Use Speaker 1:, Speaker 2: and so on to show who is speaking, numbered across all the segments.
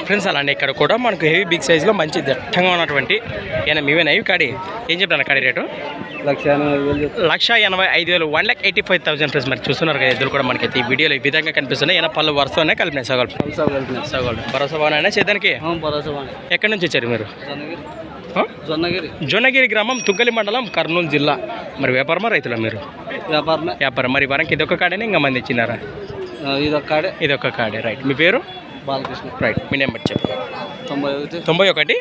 Speaker 1: Friends అలానే ఇక్కడ కూడా మనకు హెవీ బిగ్ సైజ్లో మంచి దట్టంగా ఉన్నటువంటి ఏమైనా మీవేనా ఇవి కాడి ఏం చెప్తాను కాడి రేటు 1,85,000 1,85,000 ఫ్రెండ్స్ మరి చూస్తున్నారు కదా ఎద్దులు కూడా మనకైతే ఈ వీడియోలో ఈ విధంగా కనిపిస్తున్నాయి ఏమైనా పళ్ళు వరుసనే కలిపినాయి సగోలు భరోసా బాగున్నాయన్నా చేద్దానికి ఎక్కడి నుంచి వచ్చారు మీరు జొన్నగిరి గ్రామం తుగ్గలి మండలం కర్నూలు జిల్లా మరి వ్యాపారమా రైతులా మీరు వ్యాపారం మరి వరంకి ఇదొక కాడేనే ఇంకా మంది ఇచ్చినారా ఇదొక కాడే రైట్ మీ పేరు
Speaker 2: బాలకృష్ణ
Speaker 1: రైట్ మీ నెంబర్ చెప్పు
Speaker 2: 91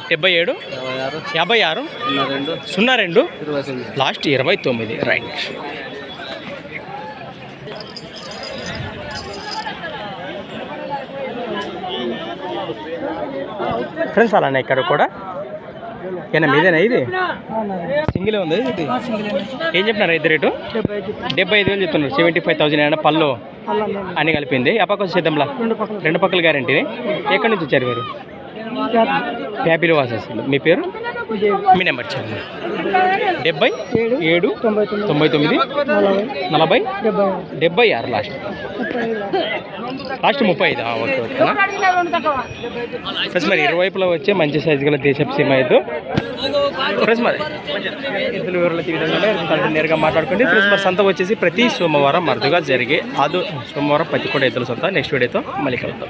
Speaker 1: 77 56 02 లాస్ట్ 29 రైట్ ఫ్రెండ్స్ అలానే ఇక్కడ కూడా ఏనా మీదేనా ఇది సింగిల్ ఉంది ఇది ఏం చెప్పినారు ఇద్దరు రేటు 75,000 చెప్తున్నారు 75,000 అయినా పళ్ళు అని కలిపింది అప్పకొచ్చి సిద్ధంలా రెండు పక్కల గ్యారంటీ ఎక్కడి నుంచి వచ్చారు మీరు హ్యాపీలో వాసెస్ మీ పేరు మీ నెంబర్ చెప్పండి 77 99 40 76 లాస్ట్ 35 ఓకే ఓకేనా ఫ్రెండ్స్ మరి ఇరువైపులో వచ్చే మంచి సైజు గల దేశపు సీమ ఎద్దు ఫ్రెండ్స్ మరి ఎద్దుల వివరాలు ఈ విధంగా నేరుగా మాట్లాడుకోండి ఫ్రెండ్స్ మరి సంత వచ్చేసి ప్రతి సోమవారం అరుదుగా జరిగే సోమవారం పత్తికోట ఎద్దుల సంత నెక్స్ట్ వీడియోతో మళ్ళీ కలుద్దాం.